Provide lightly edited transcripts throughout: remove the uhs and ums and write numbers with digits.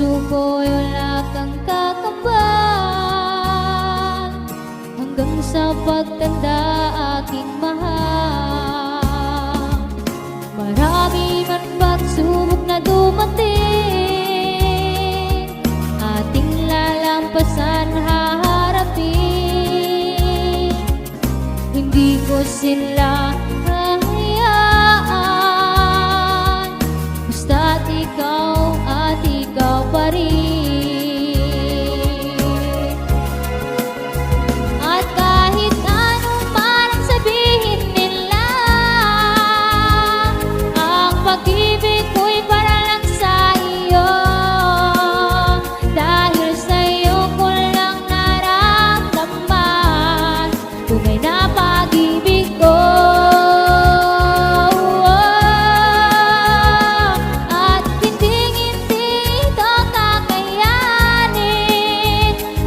puso ko'y wala kang kakambal, hanggang sa pagtanda aking mahal. Marami man pagsubok na dumating, ating lalampasan haharapin. Hindi ko sila hahayaan, basta't ikaw at ikaw pa rin. At kahit anong man ang sabihin nila, ang pag-ibig ko'y para lang sa iyo. Dahil sa iyo ko lang naramdaman tunay na pag-ibig ko. At hinding-hindi ito kakayanin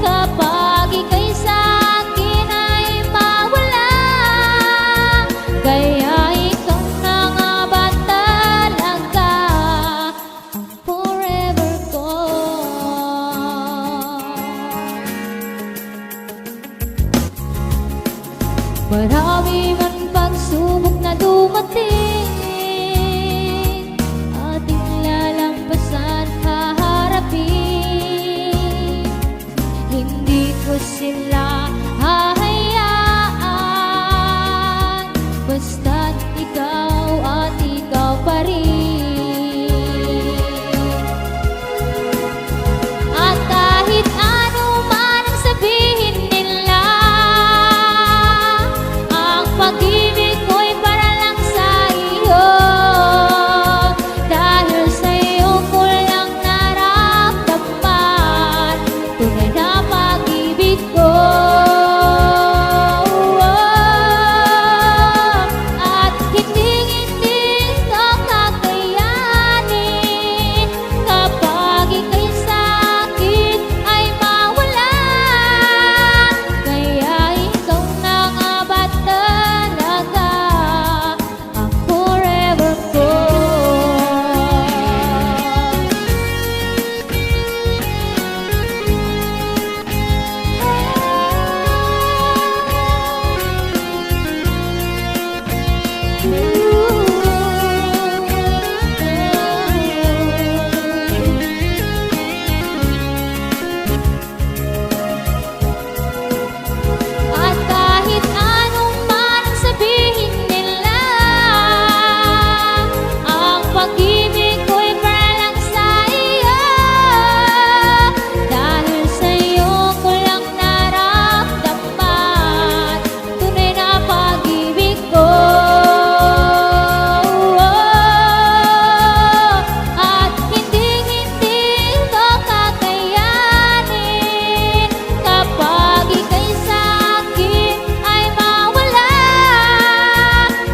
kapag ika'y sa akin ay mawala. Kaya ikaw na nga ba talaga ang forever ko? Marami man pagsubok na dumating, ating lalampasan haharapin. Hindi ko sila hahayaan, basta't ikaw at ikaw pa rin. At kahit ano man ang sabihin nila, ang pag-ibig ko'y para lang sa iyo. Dahil sa iyo ko lang naramdaman tunay na pag-ibig ko. At hinding-hindi ito kakayanin kapag ika'y sa akin ay mawala. Kaya ikaw na nga ba talaga ang forever ko? At kahit anong man ang sabihin nila, ang pag-ibig ko'y para lang sa iyo. Dahil sa iyo ko lang naramdaman tunay na pag-ibig ko. At hinding-hindi ito kakayanin kapag ika'y sa akin ay mawala.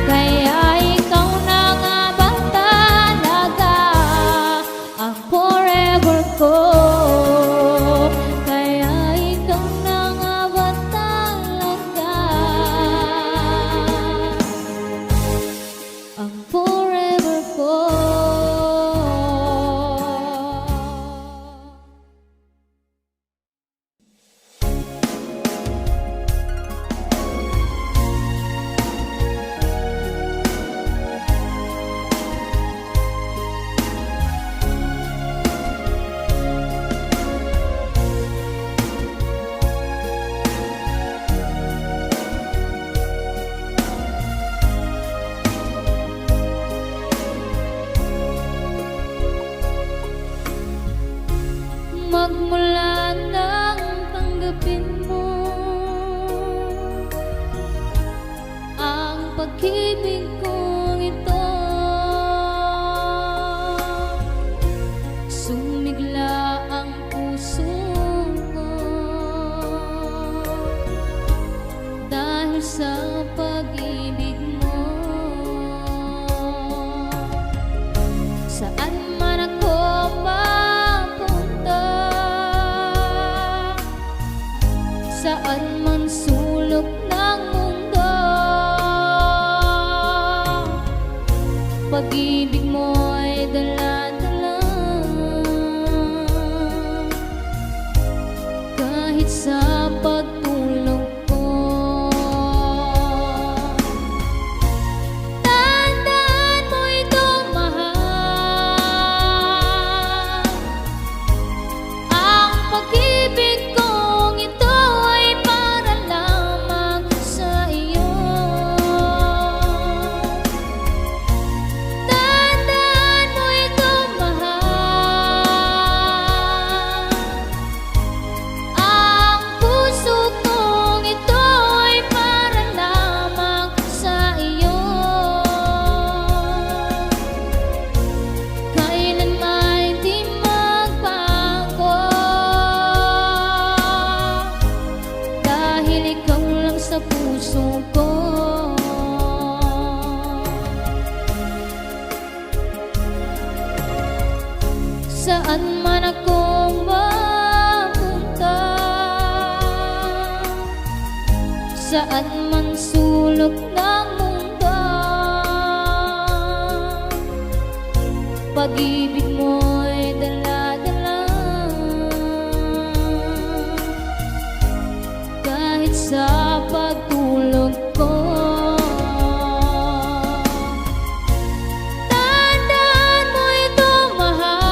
Kaya ikaw na nga ba talaga ang forever ko? Kaya ikaw na nga ba talaga ang forever ko? Magmula nang tanggapin mo ang pag-ibig kong ito, sumigla ang puso ko dahil sa pag-ibig mo. Saan man ako mapunta, saan man sulok ng mundo, pag-ibig mo'y dala-dala. dahil ikaw lang sa puso ko. Saan man ako mapunta, saan man sulok ng mundo, pag-ibig mo'y dala-dala. Kahit sa pagtulog ko, tandaan mo ito, mahal.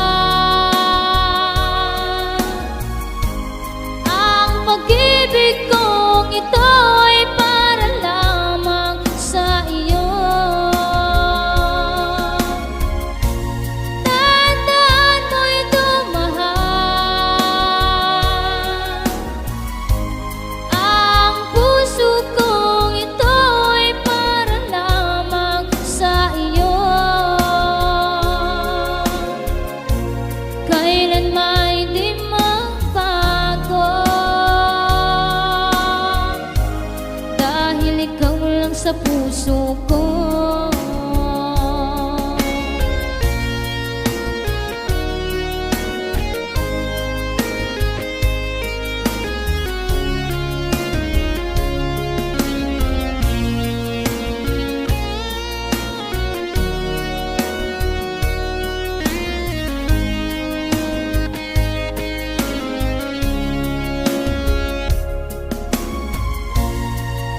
Ang pag-ibig kong ito ay para lamang sa iyo. Tandaan mo ito, mahal. Ang puso kong ito ay para lamang sa iyo. Kailanman hindi magbago, dahil ikaw lang sa puso ko.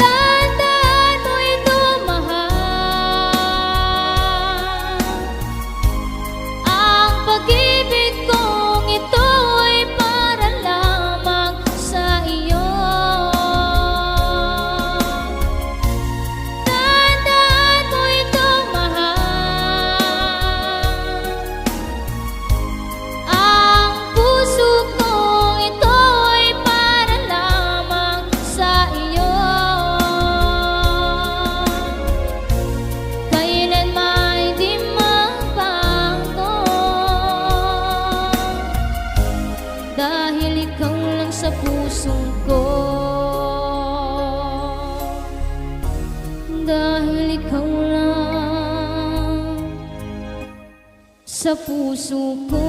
Tandaan mo ito, mahal. Ang pag-ibig kong ito ay para lamang sa iyo. Tandaan mo ito, mahal. Ang puso kong ito ay para lamang sa iyo. Kailanman hindi magbago, dahil ikaw lang sa puso ko. Dahil ikaw lang sa puso ko.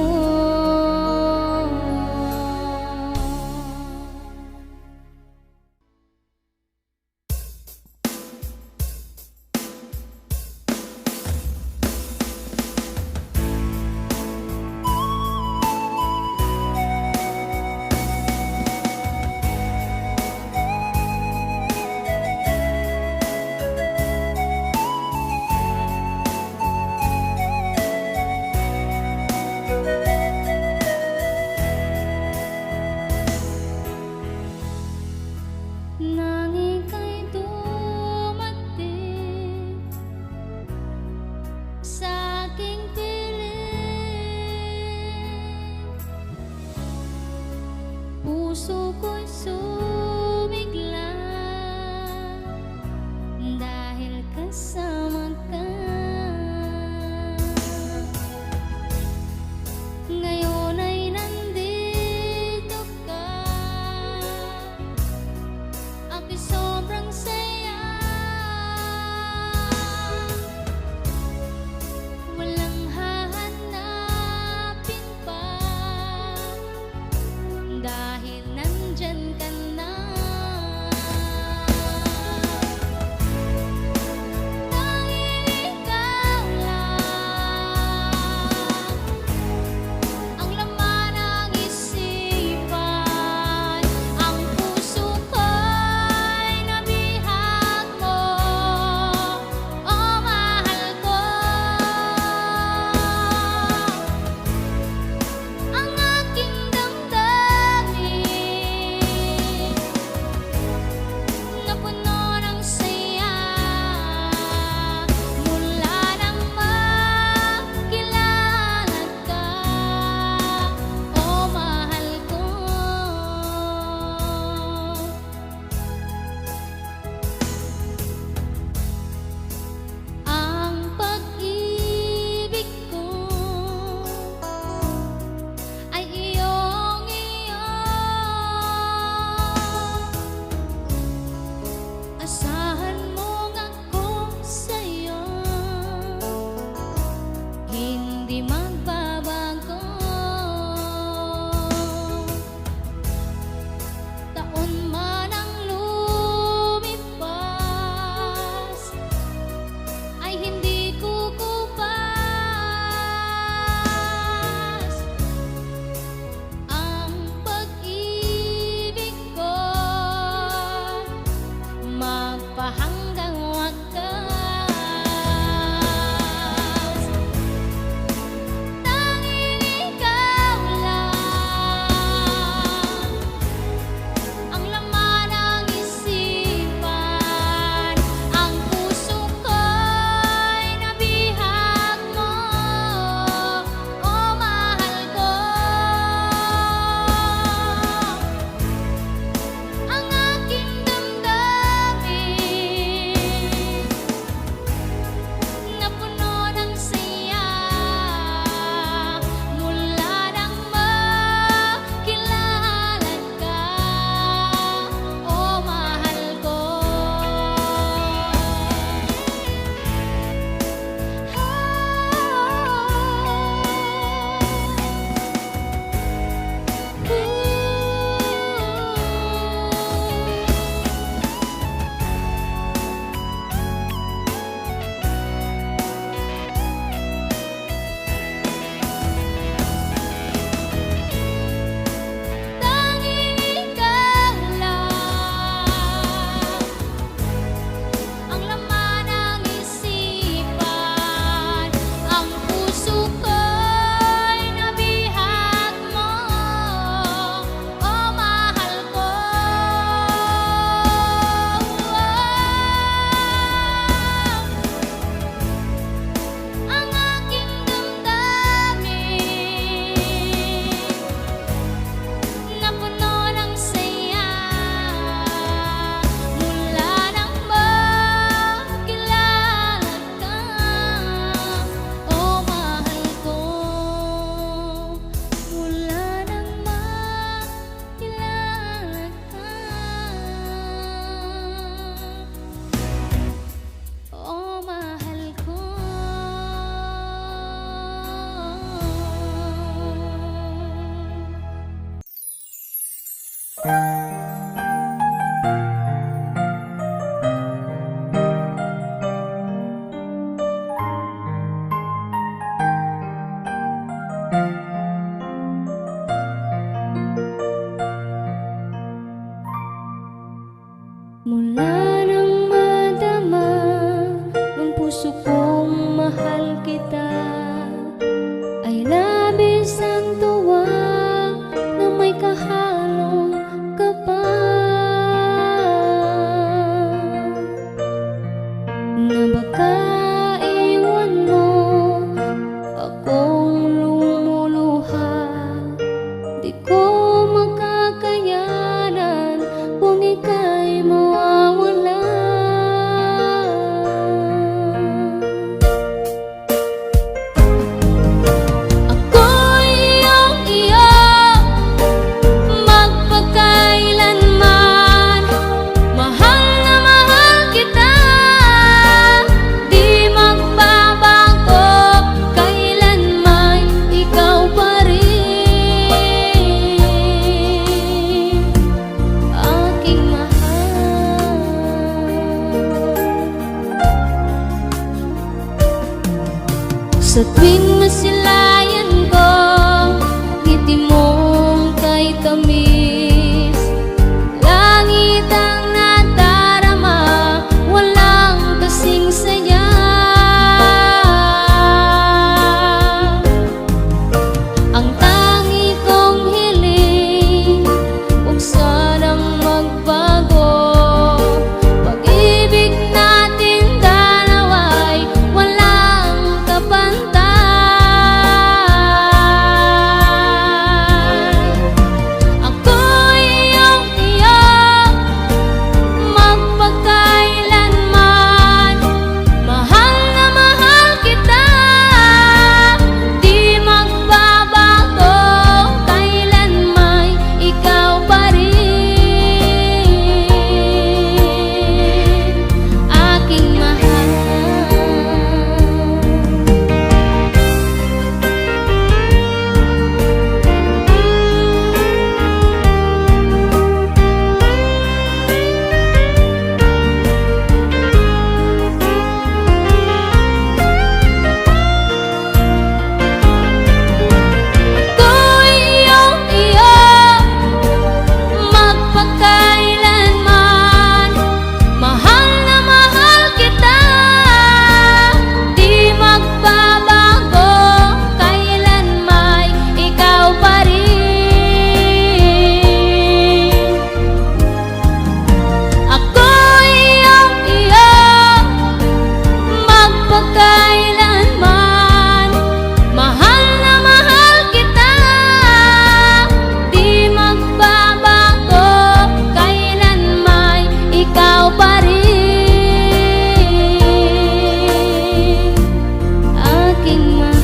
Mula nang madama ng puso kong mahal kita, ay labis ang tuwa na may kahalong kapal, na baka iwan mo akong lumuluha. Di ko makakayanan kung ika'y mawawala. Ako'y iyong-iyo, magpakailanman. Mahal na mahal kita, di magbabago kailanman, ikaw pa rin aking mahal. Sa tuwing masilayan ko, ngiti mong kay tamis, langit ang nadarama, walang kasing saya. Ang tangi kong hiling, huwag sanang magbago. Pag-ibig natin dalawa'y walang kapantay. Ako'y iyong-iyo, magpakailanman. Mahal na mahal kita, di magbabago kailanman, ikaw pa rin aking mahal. Ako'y iyong-iyo, magpakailanman. Mahal na mahal kita, di magbabago kailanman, ikaw pa rin. Ako'y iyong-iyo, magpakailanman. Mahal na mahal kita, di magbabago kailanman, ikaw pa rin aking mahal.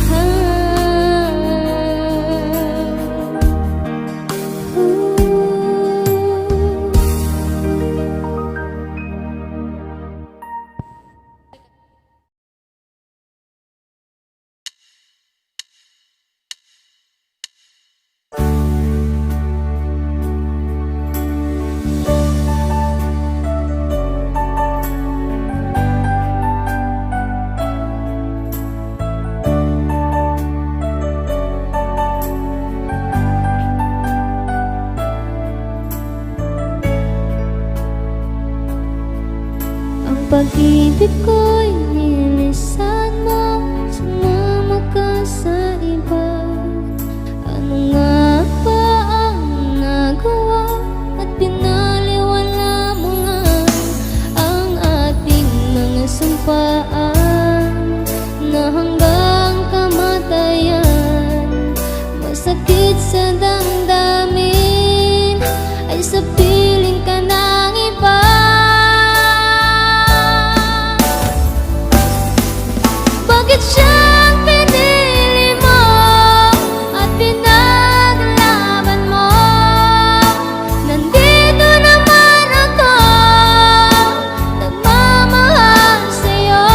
Ang pag-ibig ko'y nilisan mo, sumama ka sa iba. Ano nga ba ang nagawa at pinaliwala mo nga ang ating mga sumpaan, na hanggang kamatayan, masakit sa damdamin, ay sa piling ka ng iba. Bakit siyang pinili mo at pinaglaban mo? Nandito naman ako, nagmamahal sa'yo.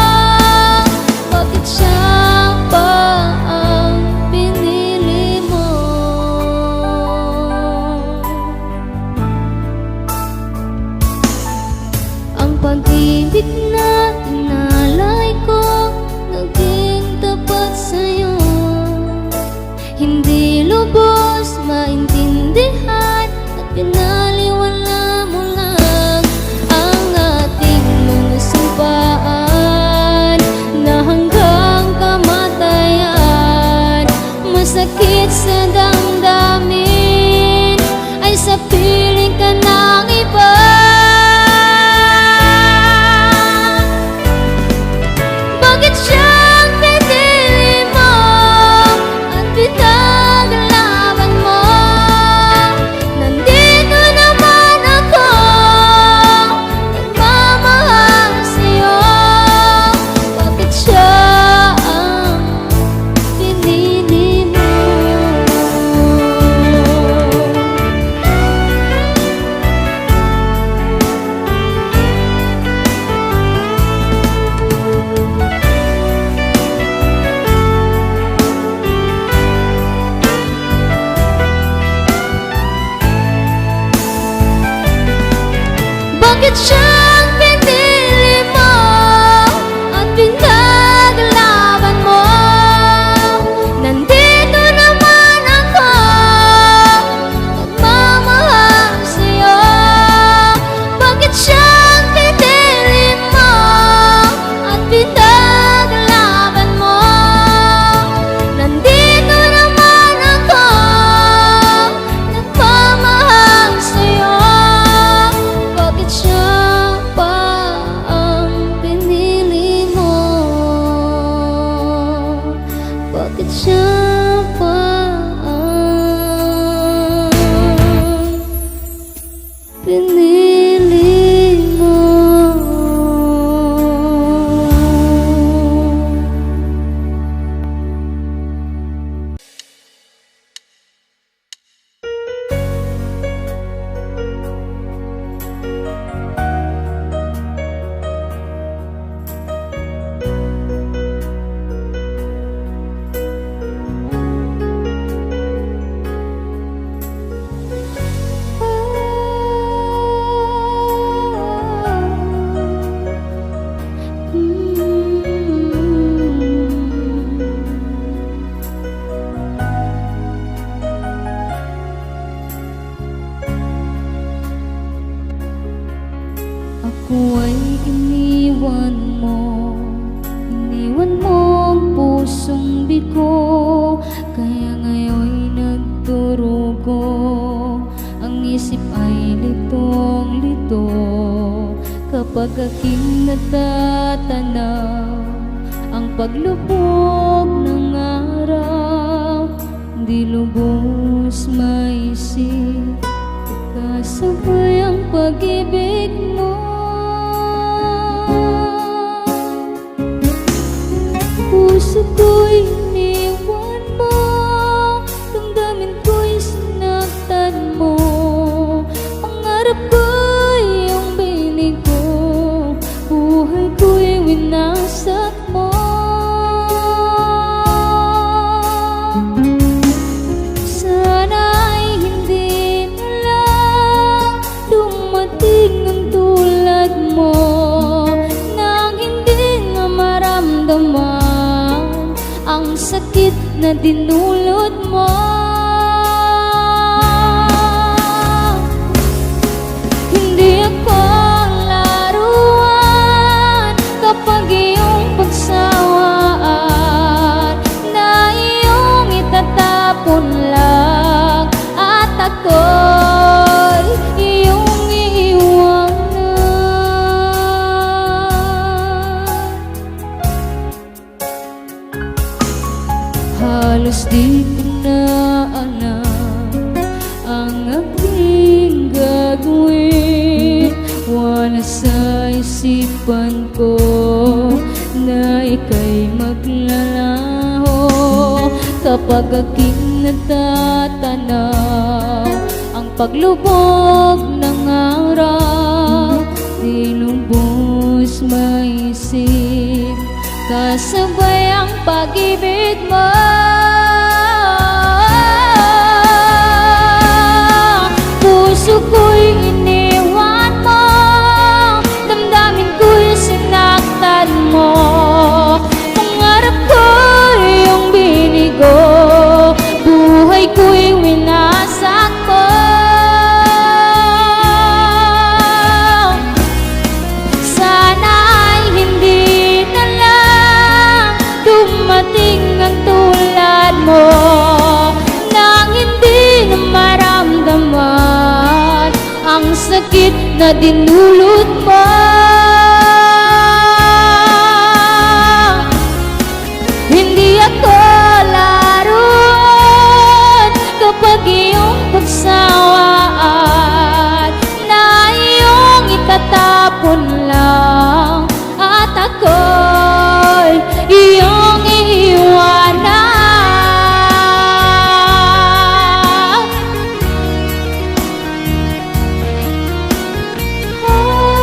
Bakit siya pa ang pinili mo? Ang pag-ibig na inalay ko, naging tapat sa'yo. Hindi lubos maintindihan at pinaliwala mo lang ang siyang pinili mo at pinaglaban mo? Nandito naman ako, nagmamahal sa'yo. Bakit siyang pinili mo at pinaglaban mo? Nandito naman ako, nagmamahal sa'yo. Bakit siya pa ang pinili mo? Bakit siya pa ang pinili mo? Ako ay iniwan mo ang pusong bigo. Kaya ngayon'y nagdurugo, ang isip ay litong-lito. Kapag aking natatanaw ang paglubog ng araw, di lubos maisip kasabay ang pag-ibig mo. Puso ko'y iniwan mo, damdamin ko'y sinaktan mo. Pangarap ko'y iyong binigo, buhay ko'y winasak mo. Sana'y hindi na lang dumating ang tulad mo, nang hindi na maramdaman ang sakit na dinulot mo. Hindi ako laruan kapag iyong pagsawaan, na iyong itatapon lang at ako'y iyong iiwanan. Halos di ko na alam ang aking gagawin. Wala sa isipan ko na ika'y maglalaho. Kapag aking natatanaw ang paglubog ng araw, di lubos maisip kasabay ang pag-ibig mo. Puso ko'y iniwan mo, damdamin ko'y sinaktan mo. Pangarap ko'y iyong binigo, buhay ko'y winasak mo. Sana'y hindi na lang dumating ang tulad mo, nang hindi na maramdaman ang sakit na dinulot mo. Hindi ako laruan kapag iyong pagsawaan, na iyong itatapon lang at ako'y iyong iiwanan. Oh,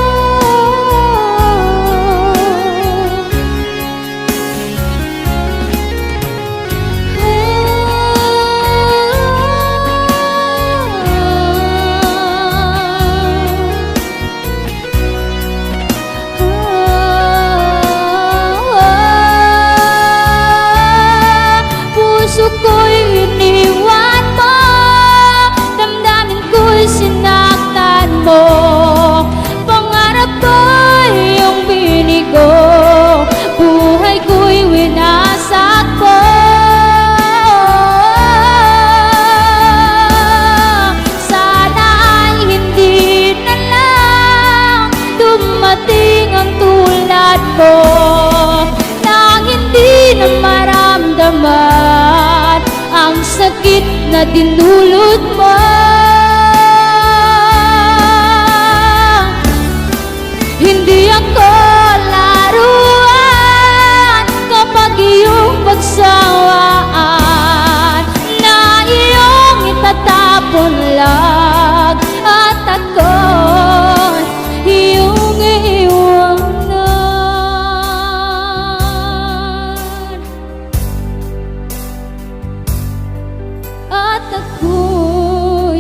na dinulot mo. Hindi ako laruan kapag iyong pagsawaan na iyong itatapon lang at ako'y iyong iwanan at ako'y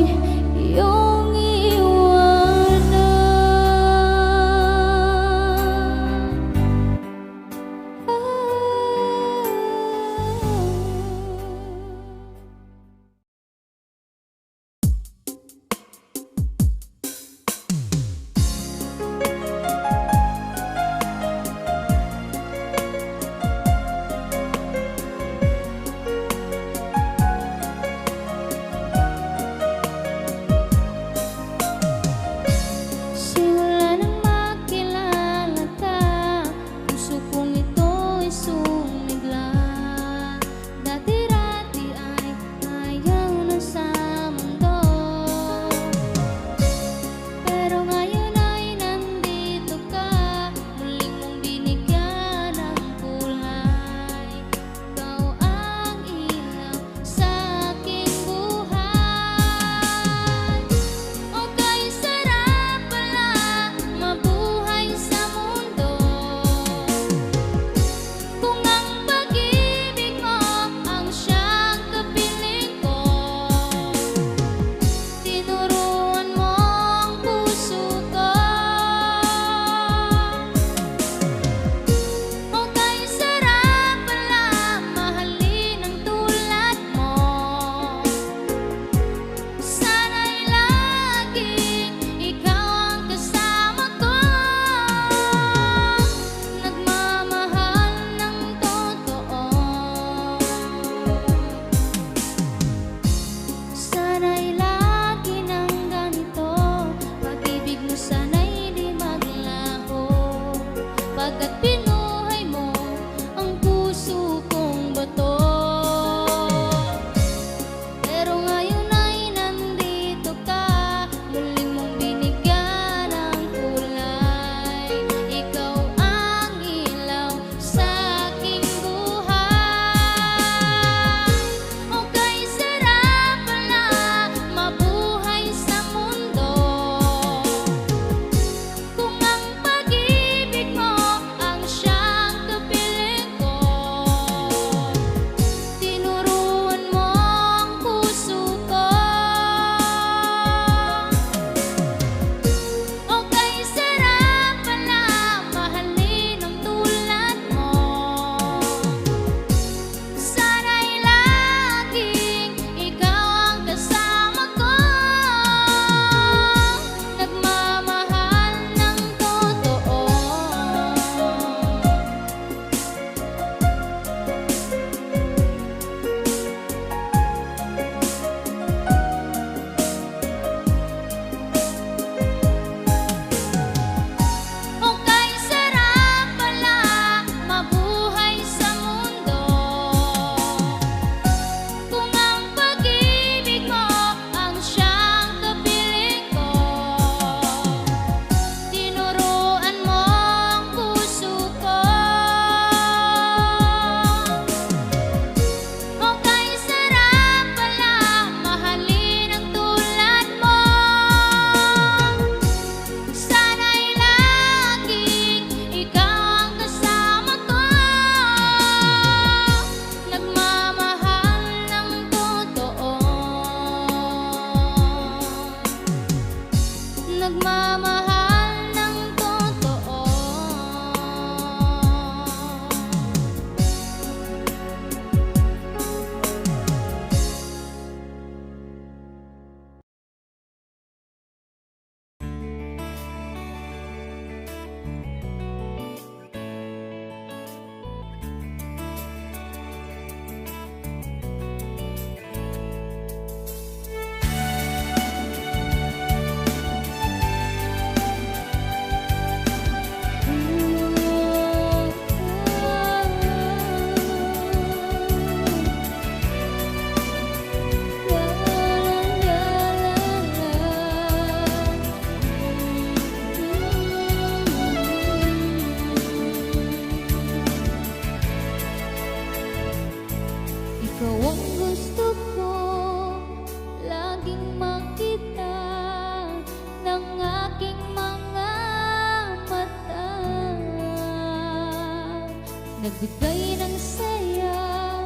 nagbigay ng saya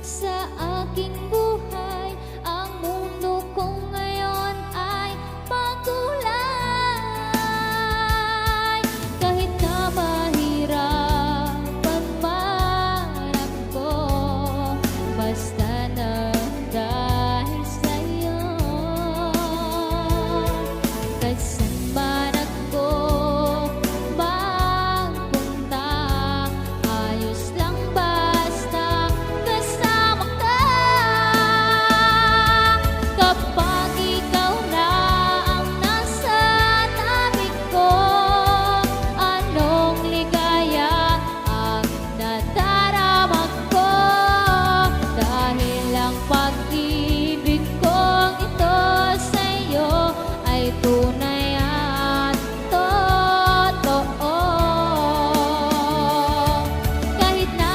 sa aking buhay. Ang mundo ko ngayon ay makulay. Kahit na mahirapan man ako, basta na dahil sa'yo. Kahit saan man ako magpunta, ayos lang basta kasama ka. Kapag ikaw na ang nasa tabi ko, anong ligaya ang nadarama ko. Dahil ang pag-ibig kong ito sa'yo ay tunay at totoo. Kahit na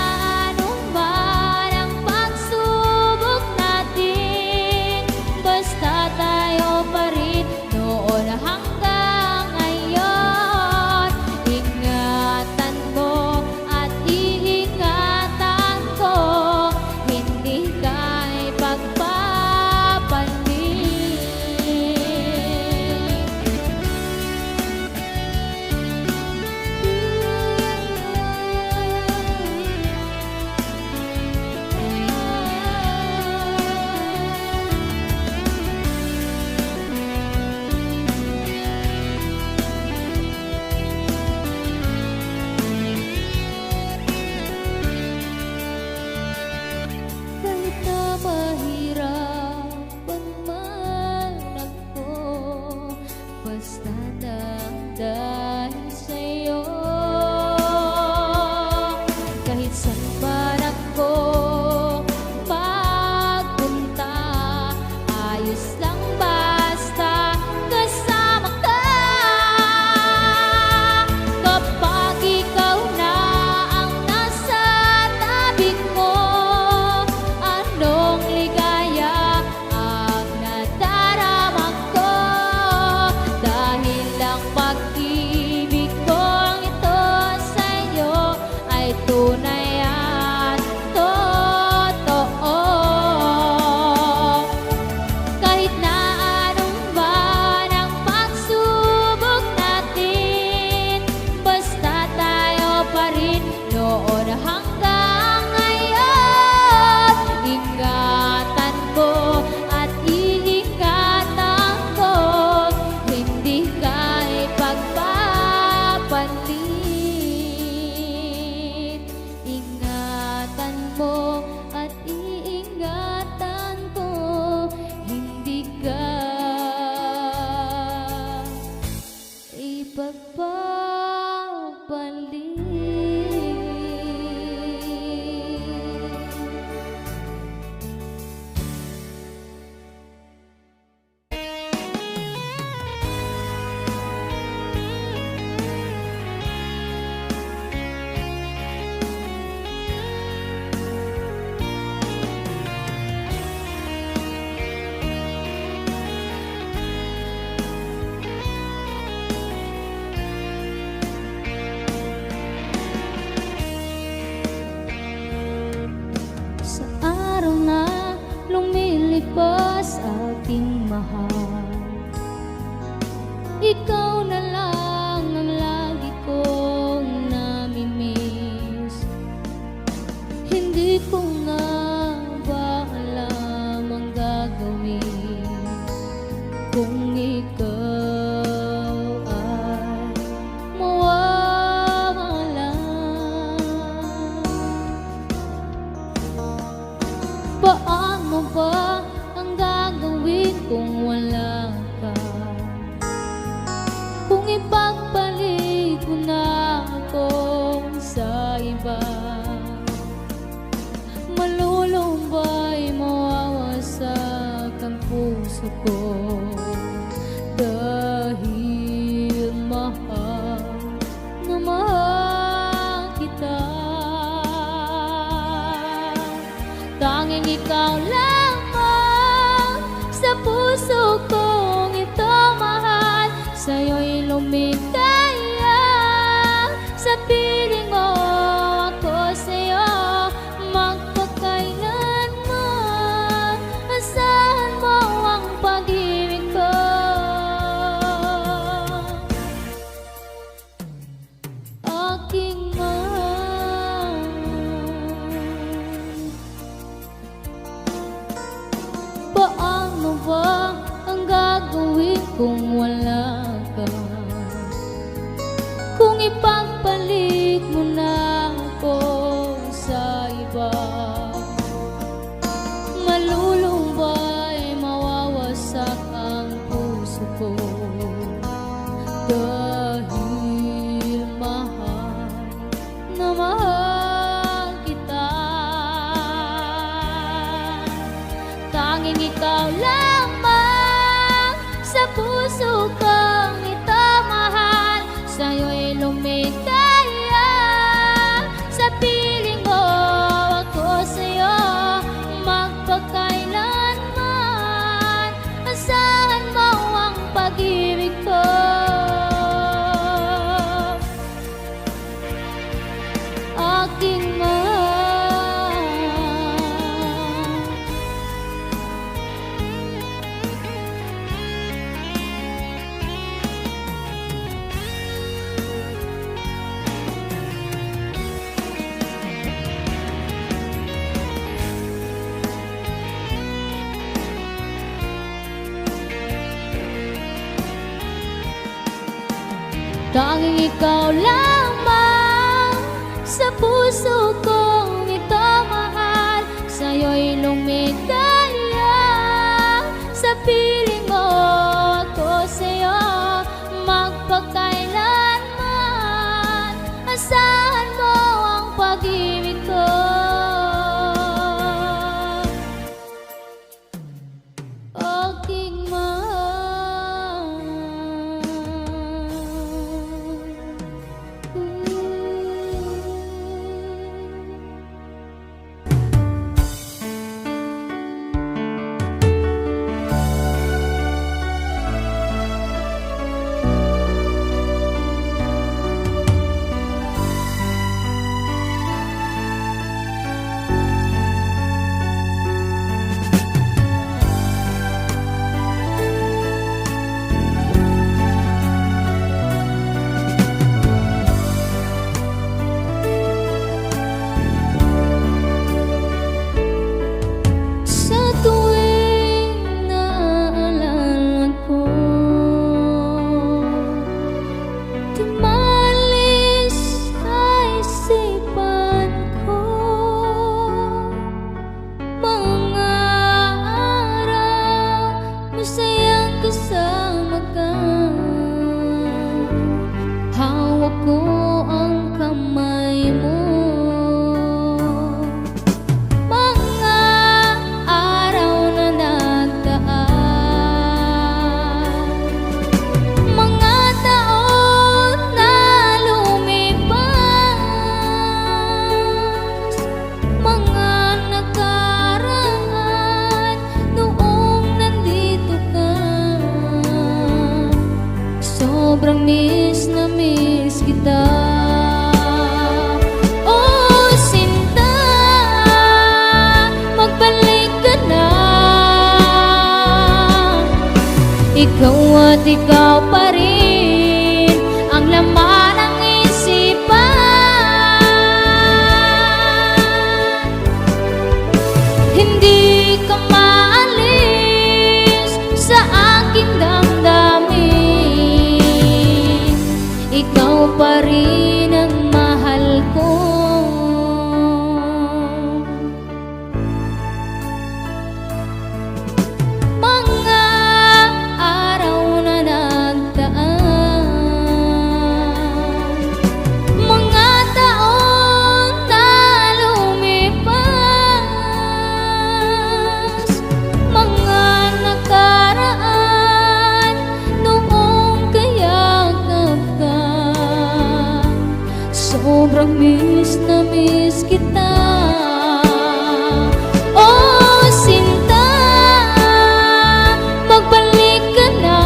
anong man ang pagsubok natin, basta tayo pa rin noon hanggang ngayon. Ingatan mo at iingatan ko, hindi ka ipagpapalit. Kahit na mahirapan man ako, basta lang dahil sa'yo. Kahit saan man ako magpunta, ayos lang basta kasama ka. Kapag ikaw na ang nasa tabi ko, anong ligaya ang nadarama ko. Dahil ang pag-ibig kong ito sa'yo ay tunay at totoo. Kahit na anong man ang pagsubok natin, basta tayo pa rin noon hanggang ngayon. Ingatan mo at iingatan ko, hindi ka ipagpapalit. Ingatan mo at iingatan ko, hindi ka ipagpapalit. Sa araw na lumilipas aking mahal, ikaw na lang ang lagi kong namimiss. Hindi ko nga ba alam ang gagawin kung ikaw ay mawawala. Paano ba ang gagawin kung wala ka? Kung ipagpalit mo na ako sa iba, malulumbay, mawawasak ang puso ko. Dahil mahal na mahal kita. Tanging ikaw lamang sa puso kong ito mahal. Sa'yo'y lumikaya, sa piling mo ako lumikaya. Sa piling mo ako sa'yo, magpakailanman. Asahan mo ang pag-ibig ko. Aking mahal, tanging ikaw lamang sa puso kong ito mahal. Sa'yo'y lumikaya. Sa piling mo ako sa'yo, magpakailanman. Asahan mo ang pag-ibig ko. Aking mahal, sa tuwing naalala ko, di maalis sa isipan ko mga araw masayang kasama ka. Hawak ko ang kamay mo. Mga araw na nagdaan, mga taon na lumipas, mga nakaraan noong nandito ka. Sobrang miss na miss kita. Oh, sinta, magbalik ka na. Ikaw at ikaw pa rin ang laman ng isipan. Hindi ka maalis sa aking damdamin. Ikaw pa rin ang mahal ko. Mga araw na nagdaan, mga taon na lumipas, mga nakaraan noong kayakap ka. Sobrang miss na miss kita. Oh, sinta, magbalik ka na.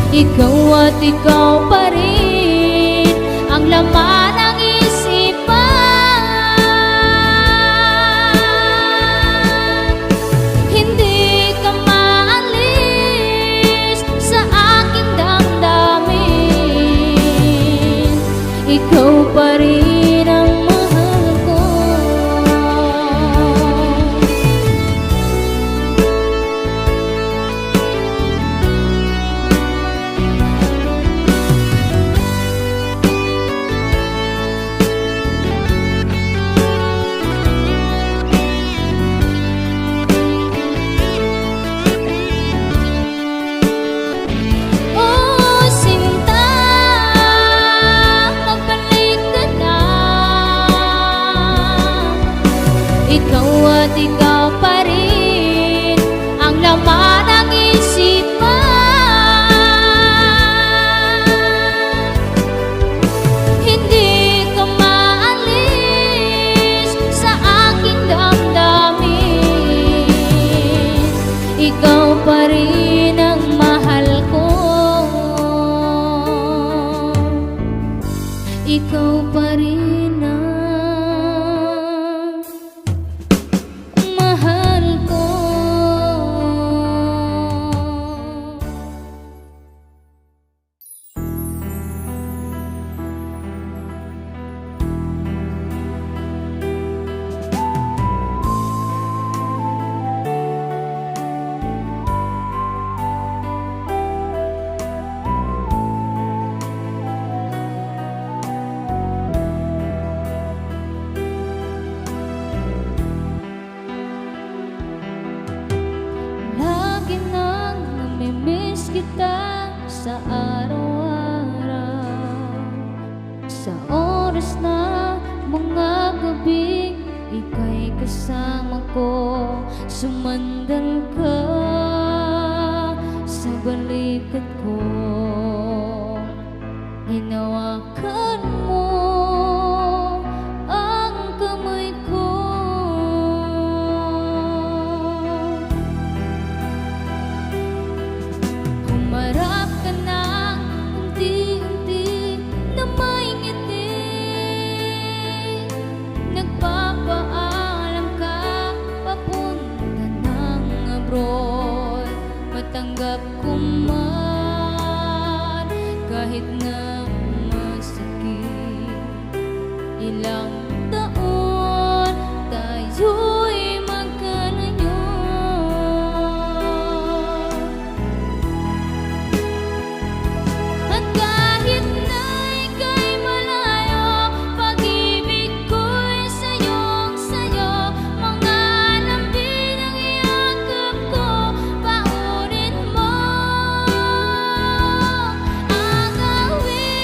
Ikaw at ikaw pa rin ang laman ng isipan. Hindi ka maalis sa aking damdamin. Ikaw pa rin ang mahal ko. Oh, sinta, magbalik ka na. Ikaw at ikaw pa rin ang laman ng isipan. ikaw pa rin ang mahal ko. Lagi nang namimiss kita sa araw-araw, sa oras na mga gabi ika'y kasama ko. Sumandal ka sa balikat ko, hinawakan mo ang kamay ko. Humarap ka ng unti-unti na may ngiti, nagpapaalam ka papunta ng abroad. Matanggap ko man kahit na masakit, ilang taon tayo'y magkalayo. At kahit na ika'y malayo, pag-ibig ko'y sayong-sayo. Mga lambing ng yakap ko, paunin mo ang awit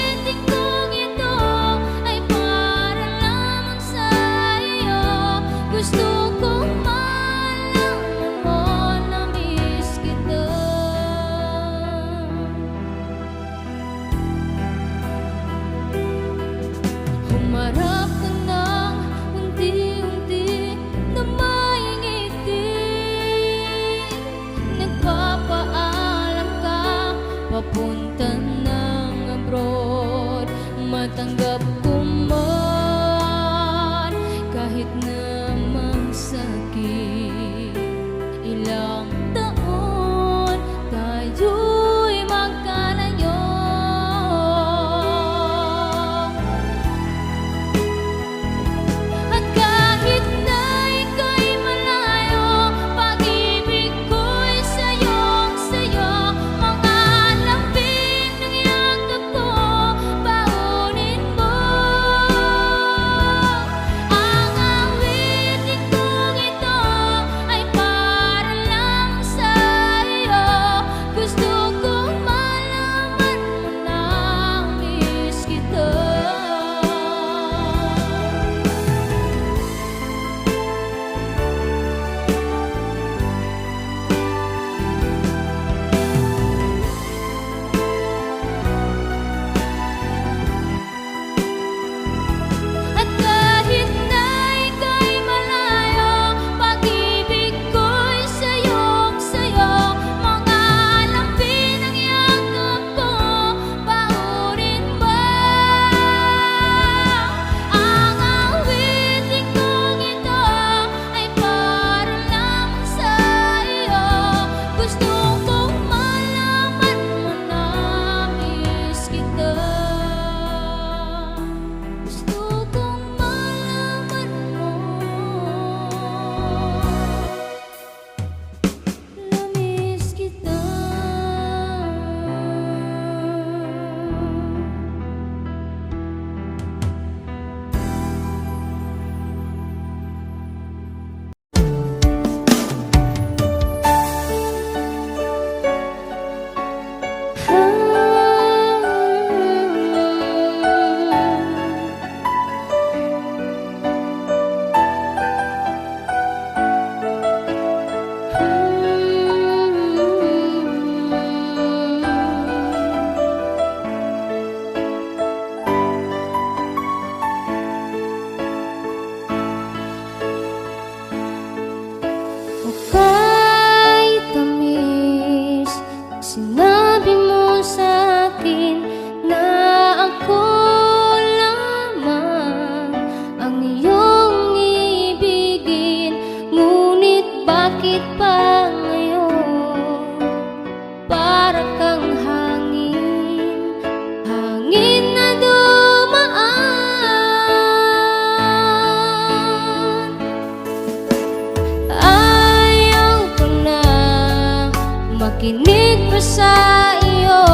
makinig pa sa iyo,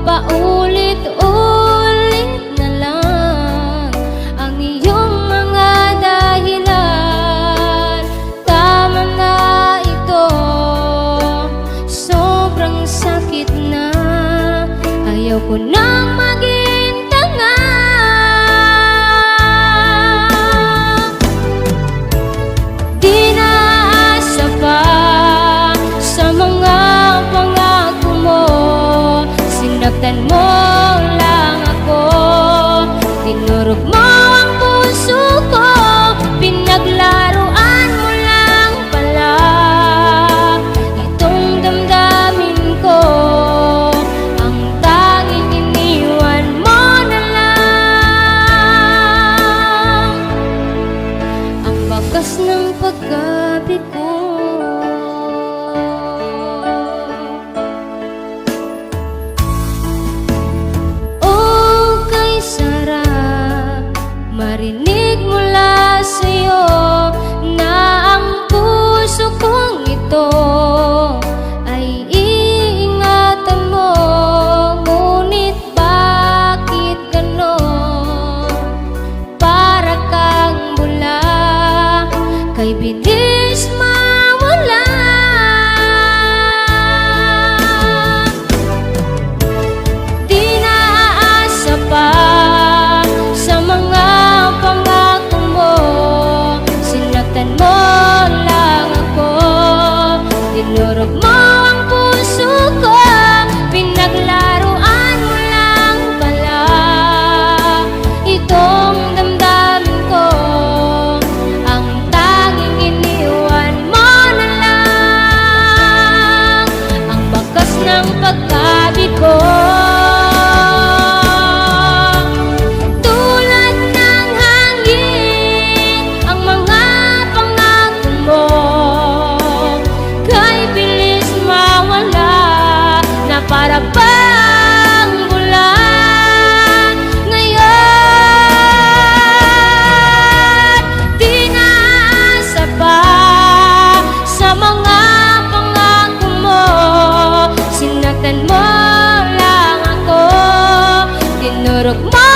paulit-ulit na lang ang iyong mga dahilan. Tama na ito, sobrang sakit na, ayaw ko nang maging tanga. Di na asa pa sa mga pangako mo, sinaktan mo lang ako, tinurog mo ang puso ko, pinaglaruan mo lang pala itong damdamin ko. Ang tanging iniwan mo na lang ang bakas ng pagkabig ko. Okay, sarap marinig mula sa'yo na ang puso kong ito ay iingatan mo. Ngunit bakit ganon? Para kang bula, kay bilis mawala. Di na aasa pa sa mga pangako mo, sinaktan mo lang ako, tinurog mo ang puso ko, pinaglaruan mo lang pala itong damdamin ko. Ang tanging iniwan mo na lang ang bakas ng pagkabig ko. Tulad ng hangin ang mga pangako mo, kay bilis mawala na para bang bulan. Ngayon, di na asa pa sa mga pangako mo, sinaktan mo lang ako, tinurog mo